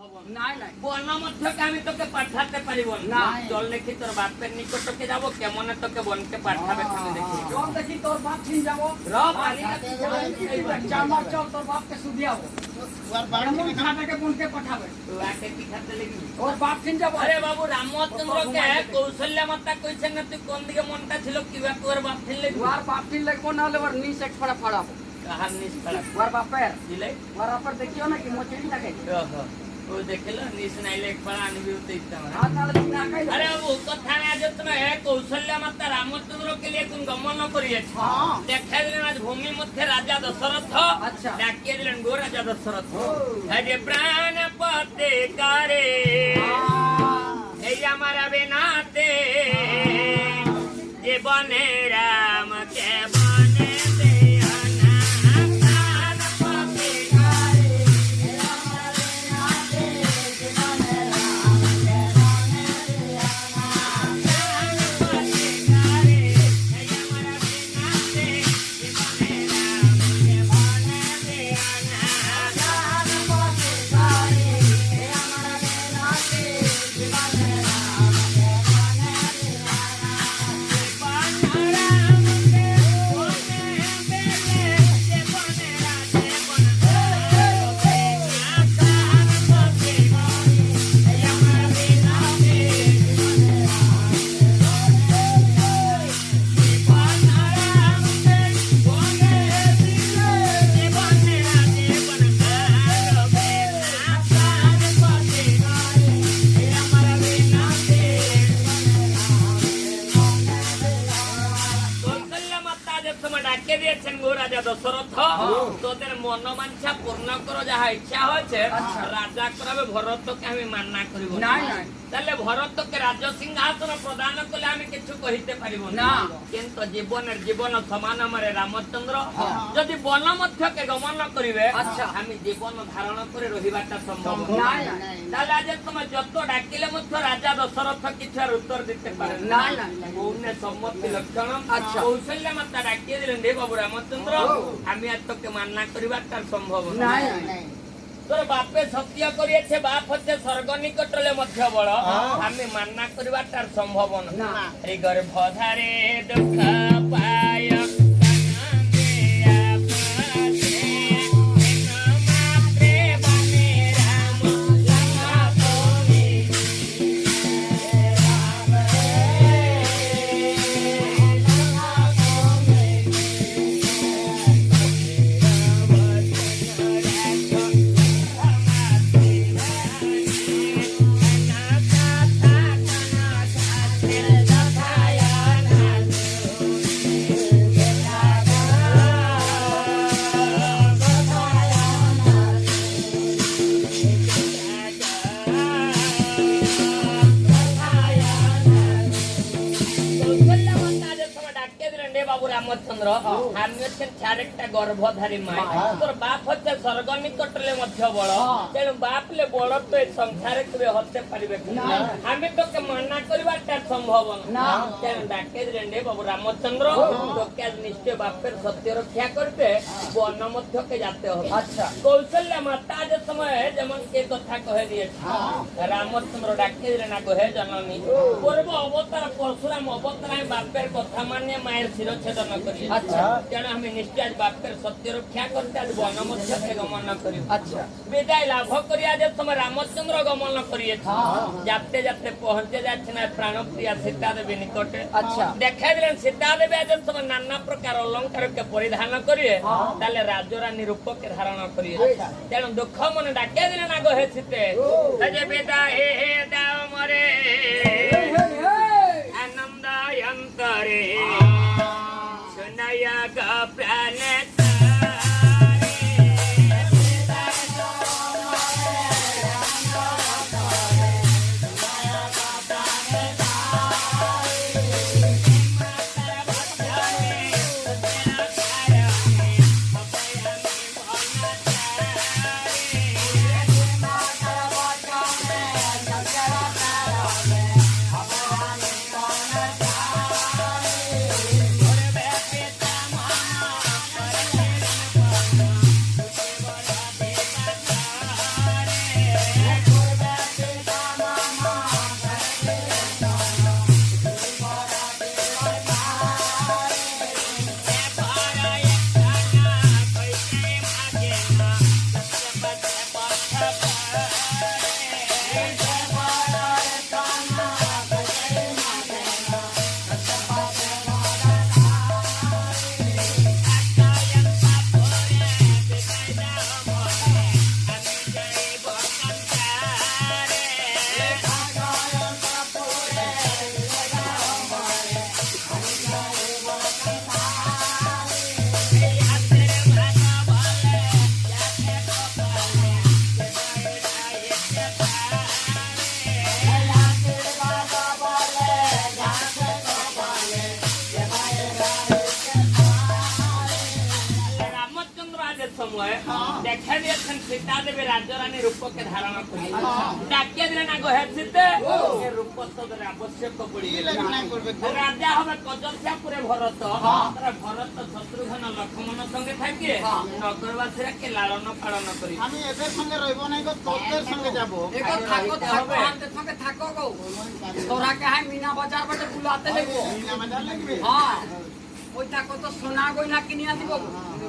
বন মধ্যকে আমি তোকে পাঠাতে পারিব না। চল দেখি তোর বাপের নিকটকে যাব, কেমন তোকে বনকে পাঠাবে তুমি দেখি। চল দেখি তোর বাপ ঠিক যাব। চল তোর বাপকে শুধিয়াবো। আরে বাবু রামচন্দ্রকে কৌশল্যা মাতা কইছেন না, তুই কোন দিকে মনটা ছিল কিবা তোর বাপ ঠেলে বাপ ঠিক লাগবো না হলে ওর নিচ এক ফড়া ফাড়াবো। কাহার নিচ খারাপ ওর বাপের দিলে ওর বাপের দেখিও না কি মোচড়ি থাকে। ও দেখলো নিচ নাইলে এক পাড়া আনবি তো ইচ্ছা। আরে বাবু কথা না আজ তুমি কৌশল্যা মাতা রামচন্দ্রকে নিয়ে কোন গমন করিয়েছে। দেখাই দিলেন আজ ভূমির মধ্যে রাজা দশরথ, ডাকিয়ে দিলেন গো রাজা দশরথ। হরে প্রাণ পতে কারে এই আমার বেনাতে যে বনে রাম কে বনে দশরথ তোদের মনোবাঞ্ছা পূর্ণ করো, যাহা ইচ্ছা হয়েছে রাজা করবে। ভরতকে আমি মান্না করিব না। তাহলে ভরতকে রাজ্য সিংহাসন প্রদান করলে আমি কিছু কহিতে পারিব না, কিন্তু জীবনের জীবন সমান আমার রামচন্দ্র যদি বন মধ্যকে গমন করিবে আমি জীবন ধারণ করে রহিবাটা সম্ভব না। তাহলে আজ তোমার যত ডাকিলে মধ্য রাজা দশরথ কিছু আর উত্তর দিতে পারে না। কৌনে সম্মতি লক্ষণ কৌশল্যা মাতা ডাকিয়ে দিলেন রে বাবু রামচন্দ্র আমি আর তোকে মান্না করিবার তার সম্ভব না। তোর বাপে সত্য করিয়েছে, বাপ হচ্ছে স্বর্গ নিকটলে মধ্য বড়, আমি মান্না করিবার তার সম্ভব না। এই গর্ভধারে দুঃখ পায় রামচন্দ্র আমি হচ্ছেন চারেকটা গর্ভধারী মাই, তোর বাপ হচ্ছে স্বর্গ নিকটলে মধ্য বড়, তেণু বাপলে বড় তো এই সংসারে কেবে হতে পারিবে আমি তোকে মান্না করিবার তার সম্ভব না। তেণু ডাকে দিলেন রে বাবু রামচন্দ্র তোকে আজ নিশ্চয় বাপের সত্য রক্ষা করবে, বন মধ্যকে যেতে হবে। কৌশল্যা মাতা যে সময় যেমন এই কথা কহে দিয়েছে রামচন্দ্র ডাকে দিলেন আগে হে জননী পূর্ব অবতার পরশুরাম অবতার আমি বাপের কথা মানিয়ে মায়ের শিরচ্ছেদন করি। তেণু আমি নিশ্চয় আজ বাপের সত্য রক্ষা করতে আজ বন মধ্যকে গমন করি। বিদায় লাভ করিয়া যে সময় রামচন্দ্র গমন করিয়েছে যাতে যাতে পৌঁছে যাচ্ছে না প্রাণপ্রিয়া সীতা দেবী নিকটে। দেখা দিলেন সীতা দেবী আজ সময় নানা প্রকার অলঙ্কারকে পরিধান করিয়ে তাহলে রাজরানী রূপকে ধারণ করিয়ে। তেণু দুঃখ মনে ডাকিয়া দিলেন আগ হে সীতে যে বিদায় দাও মরে আনন্দ অন্তরে শুনায়া গা প্রাণ এখন সীতা দেবী রাজরানী রূপকে ধারণ করি ডাকিয়ে দিলেন আগ হে সীতে এ রূপ তোদের আবশ্যক পড়িবে রাজা হবে অযোধ্যাপুরে ভরত তারা ভরত শত্রুঘ্ন লক্ষ্মণ সঙ্গে থাকে নগরবাসীরা কে লালন পালন করি আমি এদের সঙ্গে রইব না গো তোদের সঙ্গে যাব এগো থাকো থাকো আমাদের সঙ্গে থাকো গো তোরা কে হাই মিনা বাজার বাটে বুলাতে লাগবো না মজা লাগবে হ্যাঁ ওই থাকো তো সোনা গয়না কিনিয়া দিব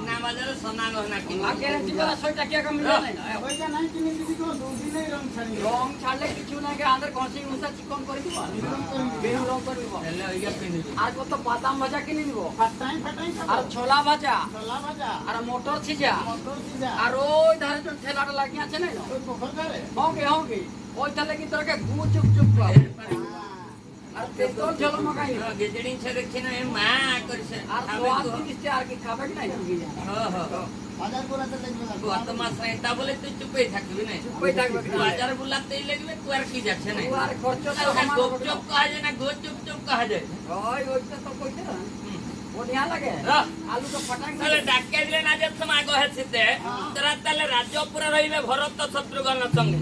না বাজারে সোনা গহনা কিনি আগে দিবলা সইটা কি আগে মিলে নাই ওইটা নাই কিনে দিবি গো দুদিনেই রং ছাড়ি রং ছাড়লে কিছু না গে আমাদের ঘষি মুসা চিকন করে দিব বেনু রং করে দিব তাহলে ওইটা পিনি আর কত বাদাম ভাজা কিনে দিব ফাটাই ফাটাই আর খাবো ছোলা ভাজা ছোলা ভাজা আর মটর সিজা মটর সিজা আর ওই ধারে যে ঠেলাটা লাগিয়ে আছে না ওই পোখর ধারে হোগে ওই তাহলে কি তোরকে গু চুপ চুপ কর আর তেতল ঝোল মগাই গেজড়ি ছে দেখছি না এ মা করছে আর সোয়াদ জিনিসটা আর কি খাবে কি নাই তুমি বাজার করাতে লাগবে না গত মাস তা বলে তুই চুপই থাকবি না কই থাকবে কি বাজারে বুলাতেই লাগবে তুই আর কি যাচ্ছে না ও আর খরচ তো আমার গোপ চুপ কাহা যায় না গো চুপ চুপ কাহা যায় ওই ওইটা তো কইতে না বনিয়া লাগে রহ। আলু তো ফটাক তাহলে ডাকিয়ে দিলে না যে সময় আগ হেসিতে তোরা তাহলে রাজ্য পুরা রইবে ভরত শত্রুঘ্ন সঙ্গে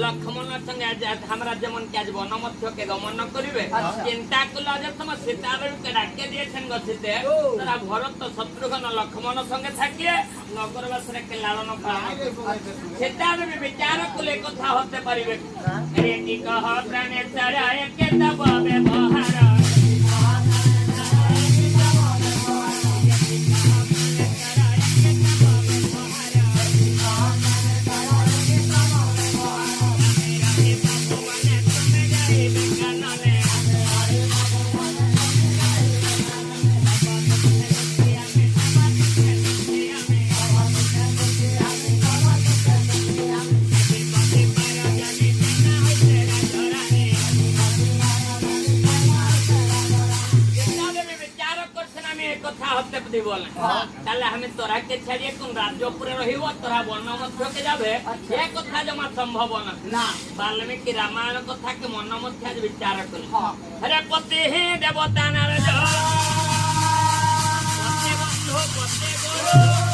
লক্ষ্মণের সঙ্গে আজ আমরা যেমন কাজ বনমধ্যকে গমন করিবে চিন্তা করলে যে সময় সীতাদেবীকে ডাকিয়ে দিয়েছেন গছিতে তোরা ভরত শত্রুঘ্ন লক্ষ্মণ সঙ্গে থাকিয়ে নগরবাসীরা কে লালন পালন সীতাদেবী বিচার করলে কথা হতে পারিবে রেটি কহ প্রাণে সারা একে তব ব্যবহার কথা হতে দিব না তাহলে আমি তোরাকে ছাড়িয়ে কোন রাজ্যপুরে রহিব তোরা বর্ণ মধ্যকে যাবে এ কথা জমা সম্ভব না না বাল্মীকি রামায়ণ কথাকে মন মধ্যে আজ বিচার করি হরে পতি হে দেবতা নারদ পতি বন্ধু পতি গুরু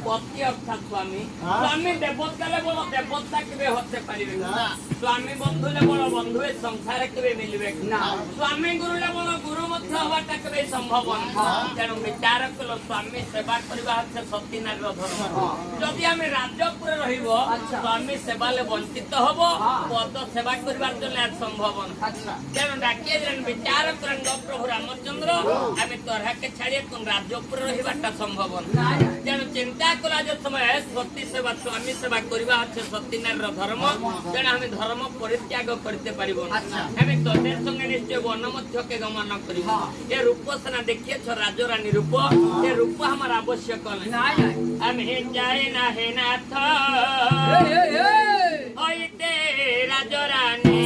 পতি অর্থাৎ স্বামী স্বামী দেবতালে বড় দেবতা কেবে হতে পারিবে না স্বামী বন্ধুলে বড় বন্ধু এ সংসারে কেবে মিলবে না স্বামী গুরুলে বড় গুরু মধ্য হওয়াটা কেবে সম্ভব না তেণু বিচার কল স্বামী সেবা করা হচ্ছে সতী নারীর ধর্ম যদি আমি রাজ্যপুরে রহিব স্বামী সেবালে বঞ্চিত হব পদ সেবা করিবার জন্য আর সম্ভব না তেণু ডাকিয়ে দিলেন বিচার করেন প্রভু রামচন্দ্র আমি তোরাকে ছাড়িয়ে কোন রাজ্যপুরে রহিবারটা সম্ভব না তেণু চিন্তা করা যে সময় সতী সেবা স্বামী সেবা করা হচ্ছে সতী নারীর ধর্ম তেণু আমি ধর্ম পরিত্যাগ করতে পারিব আমি তোদের সঙ্গে নিশ্চয় বন মধ্যকে গমন করিব এ রূপ সেনা দেখিয়েছ রাজরানী রূপ এ রূপ আমার আবশ্যক নাই আমি যাই না হে নাথ হইতে রাজরানী